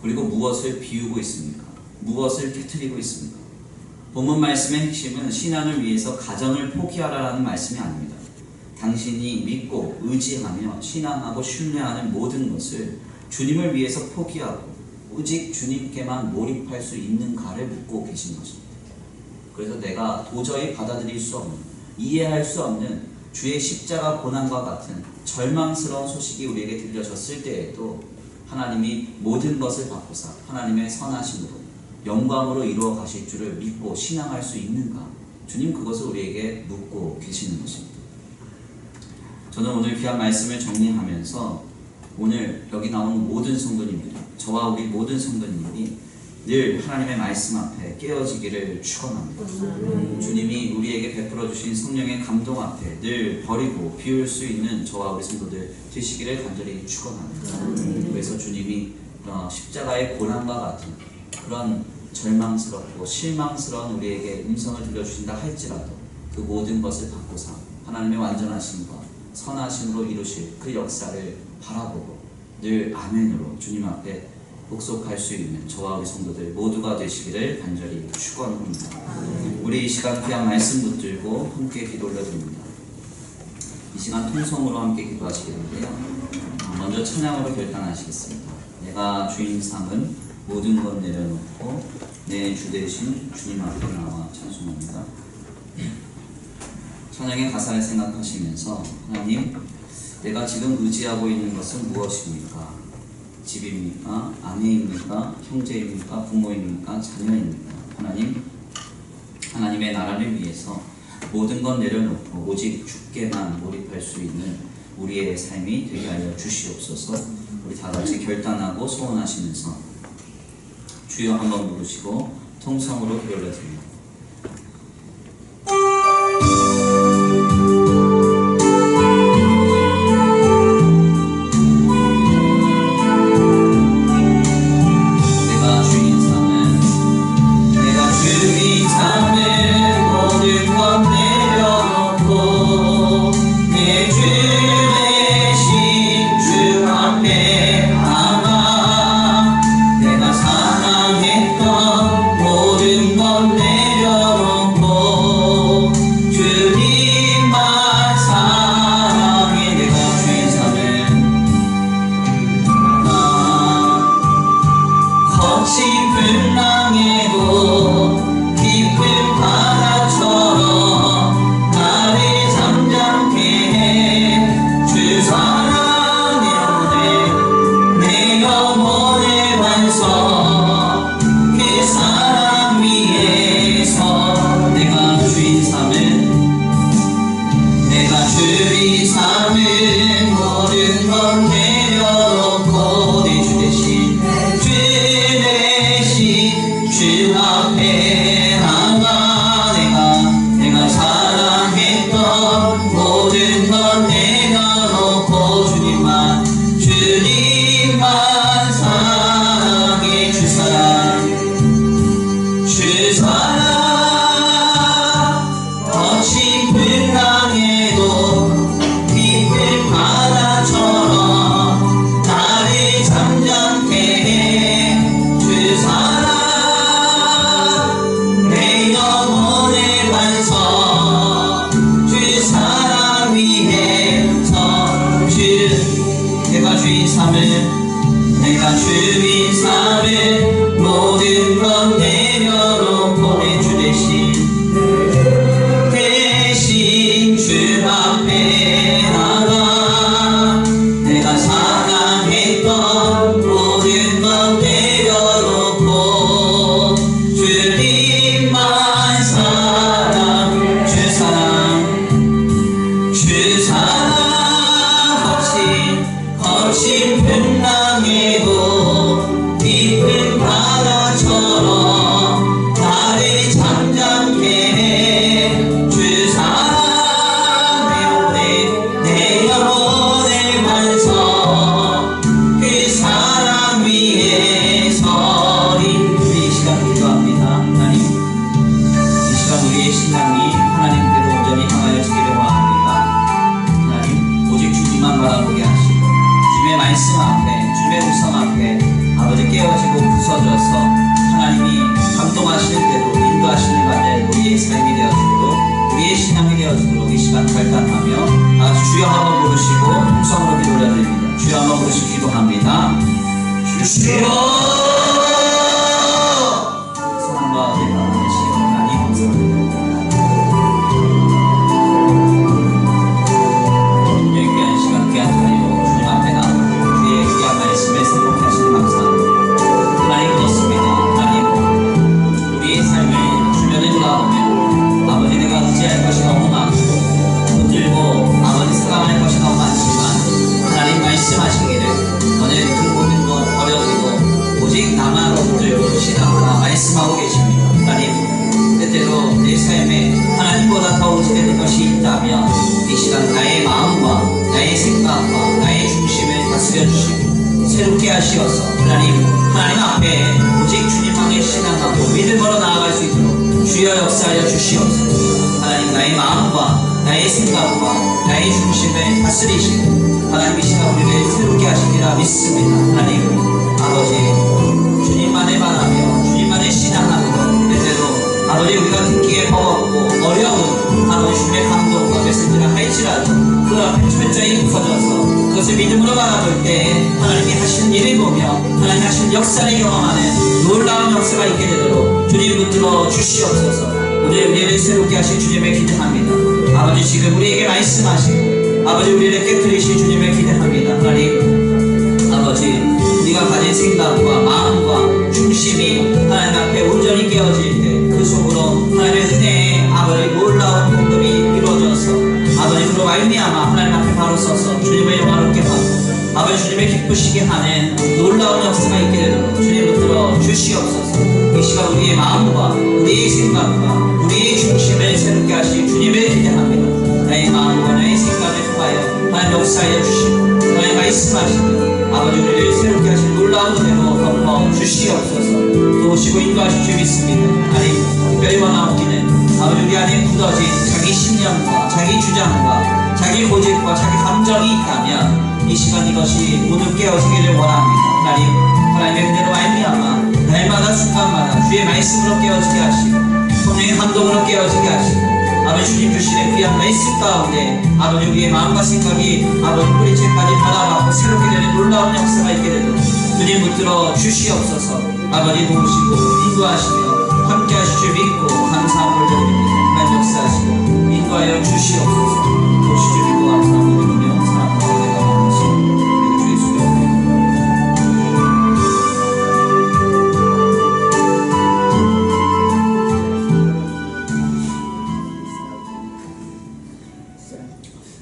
그리고 무엇을 비우고 있습니까? 무엇을 깨트리고 있습니까? 본문 말씀의 핵심은 신앙을 위해서 가정을 포기하라는 말씀이 아닙니다. 당신이 믿고 의지하며 신앙하고 신뢰하는 모든 것을 주님을 위해서 포기하고 오직 주님께만 몰입할 수 있는가를 묻고 계신 것입니다. 그래서 내가 도저히 받아들일 수 없는, 이해할 수 없는 주의 십자가 고난과 같은 절망스러운 소식이 우리에게 들려졌을 때에도 하나님이 모든 것을 바꾸사 하나님의 선하심으로 영광으로 이루어 가실 줄을 믿고 신앙할 수 있는가? 주님 그것을 우리에게 묻고 계시는 것입니다. 저는 오늘 귀한 말씀을 정리하면서 오늘 여기 나오는 모든 성도님들, 저와 우리 모든 성도님들이 늘 하나님의 말씀 앞에 깨어지기를 축원합니다. 주님이 우리에게 베풀어 주신 성령의 감동 앞에 늘 버리고 비울 수 있는 저와 우리 성도들 되시기를 간절히 축원합니다. 그래서 주님이 십자가의 고난과 같은 그런 절망스럽고 실망스러운 우리에게 음성을 들려주신다 할지라도 그 모든 것을 받고서 하나님의 완전하심과 선하심으로 이루실 그 역사를 바라보고 늘 아멘으로 주님 앞에 복속할 수 있는 저와 우리 성도들 모두가 되시기를 간절히 축원합니다. 우리 이 시간 귀한 말씀 붙들고 함께 기도 올려드립니다. 이 시간 통성으로 함께 기도하시겠는데요. 먼저 찬양으로 결단하시겠습니다. 내가 주인 삼은 모든 것 내려놓고 내 주 대신 주님 앞에 나와 찬송합니다. 찬양의 가사를 생각하시면서 하나님, 내가 지금 의지하고 있는 것은 무엇입니까? 집입니까? 아내입니까? 형제입니까? 부모입니까? 자녀입니까? 하나님, 하나님의 나라를 위해서 모든 것 내려놓고 오직 주께만 몰입할 수 있는 우리의 삶이 되게 하여 주시옵소서. 우리 다 같이 결단하고 소원하시면서 주여 한번 부르시고 통성으로 기도 올려드립니다.
아버지 내가 의지할 것이 너무 많고 힘들고 아버지 생각할 것이 너무
하신다면 이 시간 나의 마음과 나의 생각과 나의 중심을 다스려 주시고 새롭게 하시어서 하나님 앞에 오직 주님만을 신앙하고 믿음으로 나아갈 수 있도록 주여 역사하여 주시옵소서. 하나님 나의 마음과 나의 생각과 나의 중심을 다스리시고 하나님 이 시간 우리를 새롭게 하시리라 믿습니다. 하나님 아버지 주님만을 바라며 주님만을 신앙하고 때때로 아버지 우리가 듣기에 버겁고 어려운 아버지 주님의 감동과 메시지를 할지라도 그 앞에 철저히 부서져서 그것을 믿음으로 바라볼 때 하나님이 하시는 일을 보며 하나님이 하시는 역사를 경험하는 놀라운 역사가 있게 되도록 주님 붙들어 주시옵소서. 오늘 우리를 새롭게 하실 주님을 기대합니다. 아버지 지금 우리에게 말씀하시고 아버지 우리를 깨뜨리실 주님을 기대합니다. 하나님 아버지 우리가 가진 생각과 마음과 중심이 하나님 앞에 온전히 깨어질 때 그 속으로 하나님의 은혜의 아버지 놀라운 공급이 이루어져서 아버지 그로 말미암아 하나님 앞에 바로 서서 주님을 영화롭게 하고 아버지 주님을 기쁘시게 하는 놀라운 역사가 있게 되도록 주님 붙들어 주시옵소서. 이 시간 우리의 마음과 우리의 생각과 우리의 중심을 새롭게 하실 주님을 기대합니다. 나의 마음과 나의 생각을 통하여 하나님 역사하여 주시고 하나님 말씀하시고 아버지 우리를 새롭게 하실 놀라운 은혜로 덮어 주시옵소서. 도우시고 인도하실 줄 믿습니다. 하나님 특별히 원하옵기는 아버지 우리 안에 굳어진 자기 신념과 자기 주장과 자기 고집과 자기 감정이 있다면 이 시간 이것이 모두 깨어지기를 원합니다. 하나님의 은혜로 말미암아 날마다 순간마다 주의 말씀으로 깨어지게 하시고 성령의 감동으로 깨어지게 하시고 아버지 주님 주시는 귀한 말씀 가운데 아버지 우리의 마음과 생각이 아버지 뿌리채까지 변화받고 새롭게 되는 놀라운 역사가 있게 되도록 주님 붙들어 주시옵소서. 아버지 도우시고 인도하시며 함께 하실 줄 믿고 감사함을 올려드립니다. 하나님 역사하시고 인도하여 주시옵소서. 도우실 줄 믿고 감사함을 올리며 사랑과 은혜가 많으신 우리 주 예수의 이름으로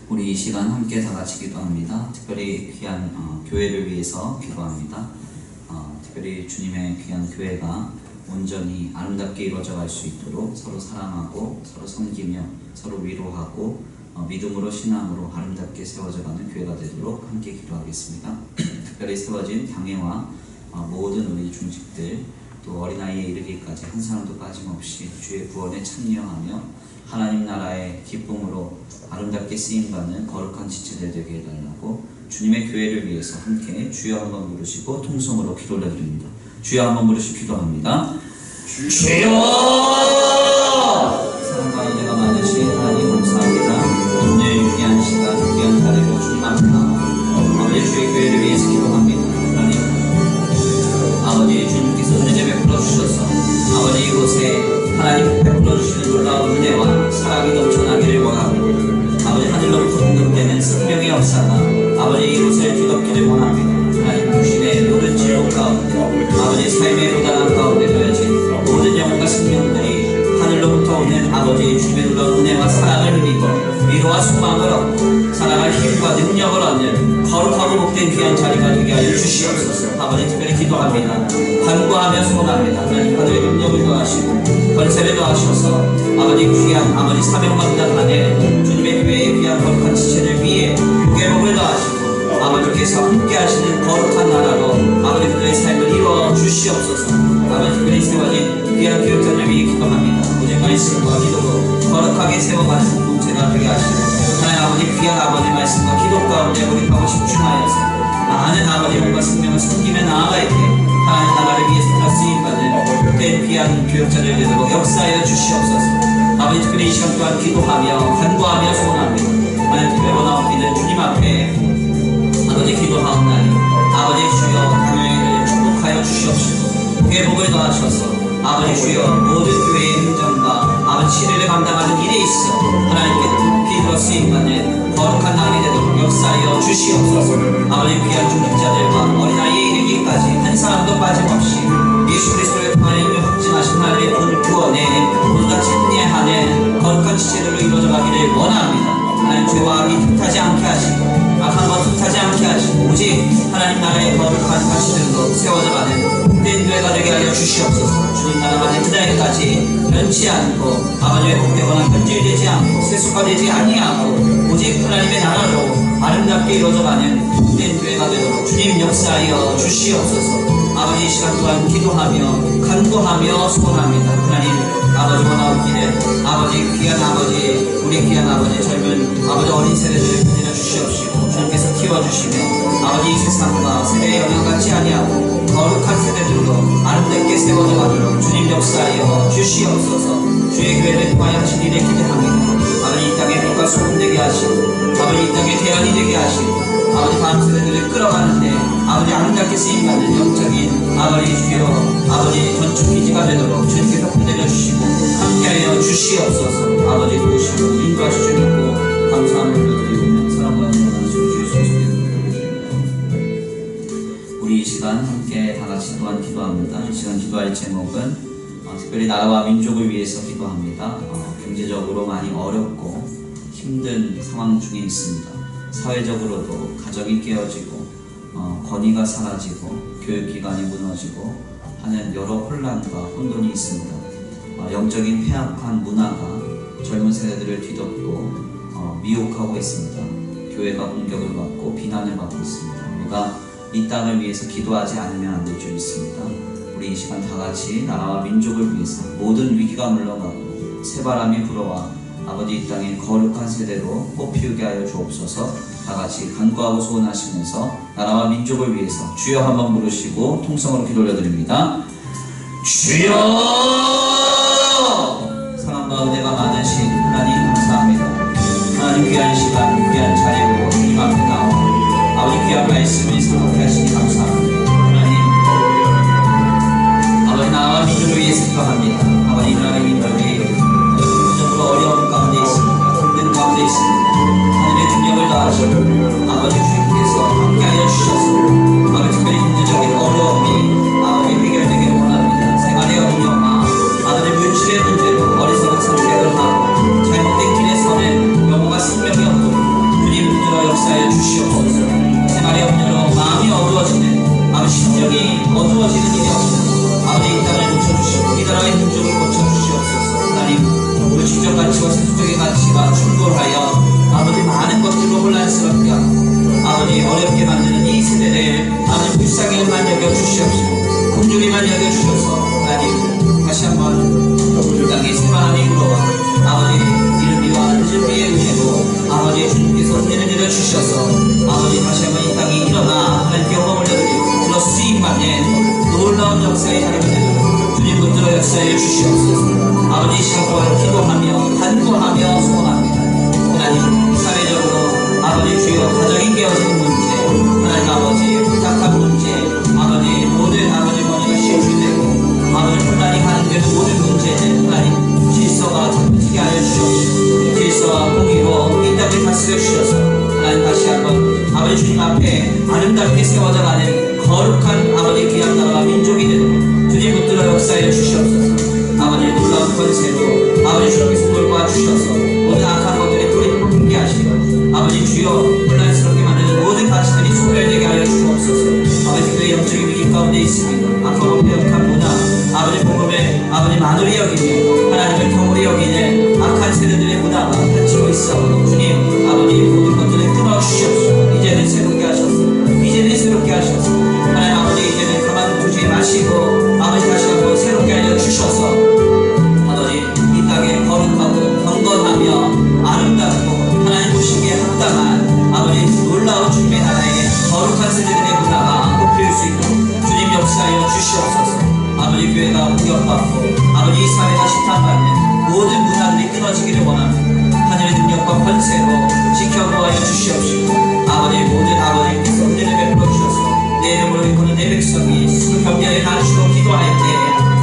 우리 이 시간 함께 다 같이 기도합니다. 특별히 귀한 교회를 위해서 기도합니다. 특별히 주님의 귀한 교회가 온전히 아름답게 이루어져 갈 수 있도록 서로 사랑하고 서로 섬기며 서로 위로하고 믿음으로 신앙으로 아름답게 세워져가는 교회가 되도록 함께 기도하겠습니다. 특별히 세워진 장애와 모든 우리 중직들 또 어린아이에 이르기까지 한 사람도 빠짐없이 주의 구원에 참여하며 하나님 나라의 기쁨으로 아름답게 쓰임받는 거룩한 지체들 되게 해달라고 주님의 교회를 위해서 함께 주여 한번 부르시고 통성으로 기도 올려드립니다. 주여 한번 부르시고 기도합니다. 주여! 사랑과 은혜가 많으신 하나님 감사합니다. 오늘 귀한 시간, 귀한 자리로 주님 앞에 나와 아버지 주의 교회를 위해서 기도합니다. 하나님 아버지 주님께서 은혜 베풀어 주셔서 아버지 이곳에 하나님 베풀어 주시는 놀라운 은혜와 사랑이 넘쳐나기를 원합니다. 아버지 하늘로부터 공급되는 생명의 역사가 아버지 이곳을 뒤덮기를 원합니다. 하나님 당신의 모든 질문 가운데 아버지 삶의 고단한 가운데 놓여진 모든 영혼과 생명들이 하늘로부터 오는 아버지 주님의 놀라운 은혜와 사랑을 누리고 위로와 소망을 얻고 살아갈 힘과 능력을 얻는 거룩하고 복된 귀한 자리가 되게 하여 주시옵소서. 아버지 특별히 기도합니다. 간구하며 소원합니다. 하나님 하늘의 능력을 더하시고 권세를 더하셔서 아버지 귀한 아버지 사명과 부담하는 주님의 교회의 귀한 거룩한 지체를 위해 복을 더하시고 아버지께서 함께 하시는 거룩한 나라로 아버지 그들의 삶을 이루어 주시옵소서. 아버지 그들이 세워진 귀한 교육자를 위해 기도합니다. 오직 말씀과 기도로 거룩하게 세워가는 공동체가 되게 하시고 하나님 아버지 귀한 아버지 말씀과 기도 가운데 몰입하고 집중하여서 많은 아버지 영과 생명을 섬기며 나아갈 때 하나님 나라를 위해서 다 쓰임받는 복된 귀한 교육자들 되도록 역사하여 주시옵소서. 아버지 특별히 이 시간 또한 기도하며 간구하며 소원합니다. 하나님 특별히 원하옵기는 주님 앞에 아버지 기도하옵나니 아버지 주여 당연히 축복하여 주시옵시고 복의 복을 더하셔서 아버지 주여 모든 교회의 행정과 아버지 치료를 감당하는 일에 있어 하나님께 높이 들어 쓰임받는 거룩한 날이 되도록 역사하여 주시옵소서. 아버지 귀한 중직자들과 어린아이에 이르기까지 한 사람도 빠짐없이 예수 그리스도를 통하여 확증하신 하나님의 본 구원에 모두가 참여하는 거룩한 지체들로 이루어져 가기를 원합니다. 하나님 죄와 악이 틈타지 않게 하시고 악한 것 틈타지 않게 하시고 오직 하나님 나라의 거룩한 가치들로 세워져가는 복된 교회가 되게 하여 주시옵소서. 주님 나라가 그 날까지 변치 않고 아버지의 복되거나 변질되지 않고 세속화되지 아니하고 오직 하나님의 나라로 아름답게 이루어져가는 복된 교회가 되도록 주님 역사하여 주시옵소서. 아버지 이 시간 또한 기도하며 간구하며 소원합니다. 하나님 아버지 원하옵기를 아버지 귀한 아버지 우리 귀한 아버지 젊은 아버지 어린 세대들을 편지해 주시옵시고 주님께서 키워주시며 아버지 이 세상과 세대의 영향 같지 아니하고 거룩한 세대들로 아름답게 세워져 가도록 주님 역사하여 주시옵소서. 주의 교회를 통하여 하신 일에 기대합니다. 아버지 이 땅에 빛과 소금 되게 하시고 아버지 이 땅에 대안이 되게 하시고 아버지 다음 세대들을 끌어가는데 아버지 아름답게 쓰임받는 영적인 아버지 주여 아버지 전축기지가 되도록 주님께서 흔들려 주시고 함께하여 주시옵소서. 아버지 도우시고 인도하시 주 믿고 감사함을 드리오며 사랑과 영광하시고 주의 성수를 드립니다. 우리 이 시간 함께 다같이 또한 기도합니다. 이 시간 기도할 제목은 특별히 나라와 민족을 위해서 기도합니다. 경제적으로 많이 어렵고 힘든 상황 중에 있습니다. 사회적으로도 가정이 깨어지고 권위가 사라지고 교육기관이 무너지고 하는 여러 혼란과 혼돈이 있습니다. 영적인 폐악한 문화가 젊은 세대들을 뒤덮고 미혹하고 있습니다. 교회가 공격을 받고 비난을 받고 있습니다. 우리가 이 땅을 위해서 기도하지 않으면 안 될 줄 믿습니다. 우리 이 시간 다같이 나라와 민족을 위해서 모든 위기가 물러가고 새바람이 불어와 아버지 이 땅에 거룩한 세대로 꽃피우게 하여 주옵소서. 다같이 간구하고 소원하시면서 나라와 민족을 위해서 주여 한번 부르시고 통성으로 기도 올려드립니다. 주여! 사랑과 은혜가 많으신 하나님 감사합니다. 하나님 귀한 시간 귀한 자리로 주님 앞에 나오고 아버지 귀한 말씀을 생각해 하시니 감사합니다. 하나님 아버지 나라와 민족을 위해서 기도합니다. 아버지 나라의 민족이 어려운 가운데 있습니다. 힘든 가운데 있습니다. 하늘의 능력을 다하시고 아버지 주님께서 함께하여 주셔서 아버지 특별히 경제적인 어려움이 아버지 해결되기를 원합니다. 생활의 어려움과 아버지 물질의 문제로 어리석은 선택을 하고 잘못된 길에 서는 영혼과 생명이 없도록 주님 붙들어 역사하여 주시옵소서. 생활의 문제로 마음이 어두워지는 아버지 심정이 어두워지는 일이 없도록 아버지 이 땅을 고쳐주시고 이 나라의 민족을 고쳐주시옵소서. 하나님 물질적 가치와 세속적인 가치가 충돌하여 아버지 많은 것들로 혼란스럽게 하고 아버지 어렵게 만드는 이 세대를 아버지 불쌍히만 여겨주시옵시고 긍휼히만 여겨주셔서 하나님 다시 한번 이 땅에 새바람이 불어와 아버지 이른비와 늦은 비의 은혜로 아버지 주님께서 은혜를 내려주셔서 아버지 다시 한번 이 땅이 일어나 하나님 경험을 내드리고 들어 쓰임받는 놀라운 역사의 자리가 되도록 주님 붙들어 역사해 주시옵소서. 아버지 시간 동안 기도하며 간구하며 소원합니다. 하나님 사회적으로 아버지 주여 가정이 깨어지는 문제 하나님 아버지 부탁한 문제 아버지 모든 아버지 머리가 실추되고 아버지 혼란이 가는데도 모든 문제는 하나님 질서가 잡히게 하여 주시옵시고 질서와 공의로 이 땅을 다스려 주셔서 하나님 다시 한번 아버지 주님 앞에 아름답게 세워져 가는 거룩한 아버지 귀한 나라와 민족이 되도록 주님 붙들어 역사해 주시옵소서. 아버지 놀라운 권세로 아버지 주님께서 돌봐주셔서 모든 악한 것들이 뿌리를 뽑게 하시고 아버지 주여 혼란스럽게 만드는 모든 가치들이 소멸되게 하여 주옵소서. 아버지 그의 영적인 위기 가운데 있습니다. 악하고 폐역한 문화 아버지 복음에 아버지 만홀히 여기며 하나님을 경홀히 여기는 악한 세대들의 문화가 닫히고 있어 주님 아버지 모든 것들을 끊어주시옵소서. 이제는 새롭게 하셨소. 이제는 새롭게 하셨소. 하나님 아버지 이제는 가만두지 마시고 아버지 다시 한번 새롭게 하여 주셔서 아버지 이 땅에 거룩하고 경건하며 아름답고 하나님 보시기에 합당한 아버지 놀라운 주님의 나라에 거룩한 세대들의 문화가 꽃피울 수 있도록 주님 역사하여 주시옵소서. 아버지 교회가 공격받고 아버지 이 사회가 시탄받는 모든 문화들이 끊어지기를 원합니다. 하늘의 능력과 권세로 지켜보아여 주시옵시고 아버지 모든 아버지께서 은혜를 베풀어 주셔서 내 이름으로 일컫는 내 백성이 경계를 낮추고 기도할 때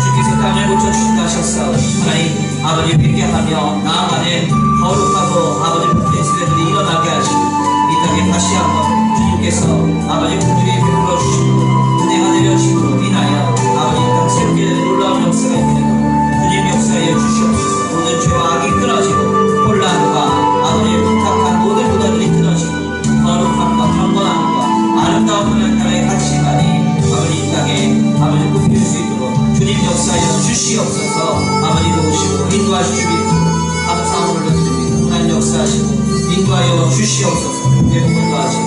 주께서 땅을 고쳐주신다 하셨사. 하나님 아버지 회개하며 나아가는 거룩하고 아버지 복된 세대들이 일어나게 하시고 이 땅에 다시 한번 주님께서 아버지 긍휼히 베풀어 주시고 은혜가 내려지도록 인하여 아버지 이 땅 새롭게 되는 놀라운 역사가 있는 주님 역사에 주시옵소서. 모든 죄와 악이 끊어지고 혼란과 아버지의 부탁한 인도하여 주시옵소서. 회복을 도하시고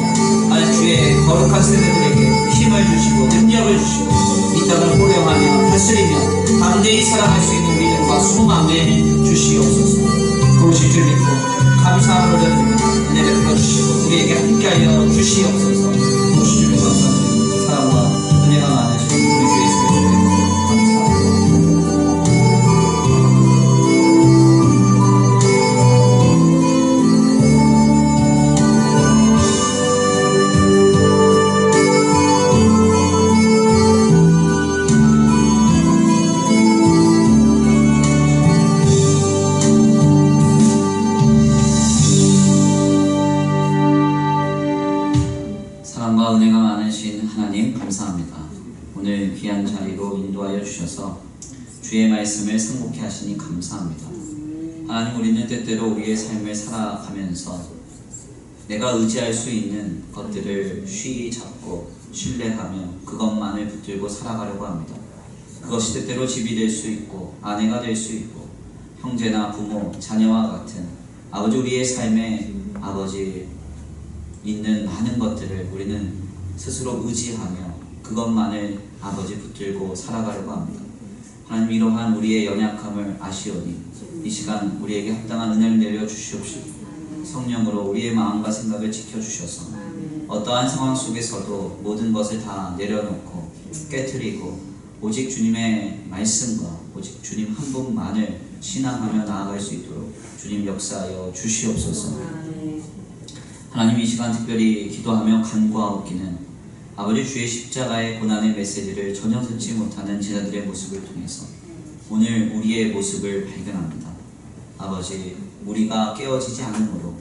하나님 주의 거룩한 세대들에게 힘을 주시고 능력을 주시고 이 땅을 호령하며 다스리며 담대히 살아갈 수 있는 믿음과 소망을 주시옵소서. 그것이 줄 믿고 감사함을 올려드리며 은혜를 베풀어주시고 우리에게 함께하여 주시옵소서. 그것이 줄 믿고 감사합니다. 사랑과 은혜가 많으신 우리 주 예수 그리스도의 이름으로 감사합니다. 사랑과 은혜가 많으신 하나님 감사합니다. 오늘 귀한 자리로 인도하여 주셔서 주의 말씀을 상고케 하시니 감사합니다. 하나님, 우리는 때때로 우리의 삶을 살아가면서 내가 의지할 수 있는 것들을 쉬이 잡고 신뢰하며 그것만을 붙들고 살아가려고 합니다. 그것이 때때로 집이 될 수 있고 아내가 될 수 있고 형제나 부모, 자녀와 같은 아버지 우리의 삶에 아버지 있는 많은 것들을 우리는 스스로 의지하며 그것만을 아버지 붙들고 살아가려고 합니다. 하나님, 이러한 우리의 연약함을 아시오니 이 시간 우리에게 합당한 은혜를 내려주시옵시고 성령으로 우리의 마음과 생각을 지켜주셔서 어떠한 상황 속에서도 모든 것을 다 내려놓고 깨트리고 오직 주님의 말씀과 오직 주님 한 분만을 신앙하며 나아갈 수 있도록 주님 역사하여 주시옵소서. 하나님, 이 시간 특별히 기도하며 간구하옵기는 아버지 주의 십자가의 고난의 메시지를 전혀 듣지 못하는 제자들의 모습을 통해서 오늘 우리의 모습을 발견합니다. 아버지, 우리가 깨어지지 않으므로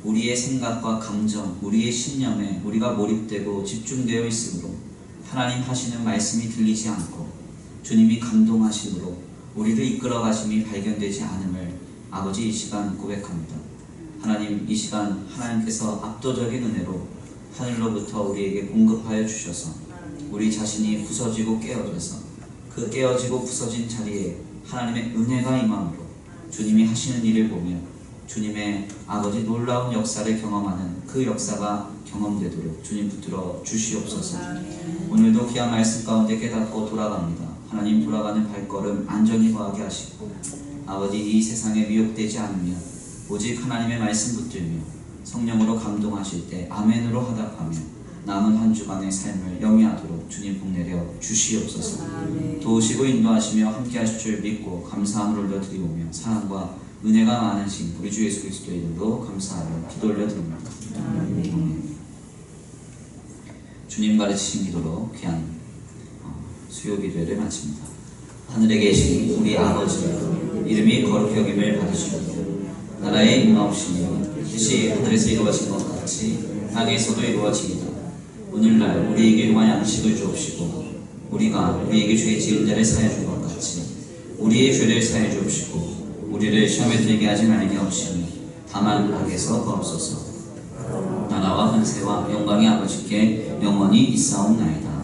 우리의 생각과 감정, 우리의 신념에 우리가 몰입되고 집중되어 있으므로 하나님 하시는 말씀이 들리지 않고 주님이 감동하심으로 우리를 이끌어 가심이 발견되지 않음을 아버지 이 시간 고백합니다. 하나님, 이 시간 하나님께서 압도적인 은혜로 하늘로부터 우리에게 공급하여 주셔서 우리 자신이 부서지고 깨어져서 그 깨어지고 부서진 자리에 하나님의 은혜가 임함으로 주님이 하시는 일을 보며 주님의 아버지 놀라운 역사를 경험하는 그 역사가 경험되도록 주님 붙들어 주시옵소서. 오늘도 귀한 말씀 가운데 깨닫고 돌아갑니다. 하나님, 돌아가는 발걸음 안전히 거하게 하시고 아버지 이 세상에 미혹되지 않으며 오직 하나님의 말씀 붙들며 성령으로 감동하실 때 아멘으로 화답하며 남은 한 주간의 삶을 영위하도록 주님 복 내려 주시옵소서. 도우시고 인도하시며 함께 하실 줄 믿고 감사함을 올려드리오며 사랑과 은혜가 많으신 우리 주 예수 그리스도의 이름으로 감사하며 기도 올려드립니다. 주님 가르치신 기도로 귀한 수요 기도회를 마칩니다. 하늘에 계신 우리 아버지, 이름이 거룩히 여김을 받으시옵소서. 나라의 임하옵시며 뜻이 하늘에서 이루어진 것 같이 땅에서도 이루어지이다. 오늘날 우리에게 일용할 양식을 주옵시고 우리가 우리에게 죄 지은 자를 사해 준 것 같이 우리의 죄를 사해 주옵시고 우리를 시험에 들게 하지 말게 하옵시며 다만 악에서 구하옵소서. 나라와 권세와 영광이 아버지께 영원히 있사옵나이다.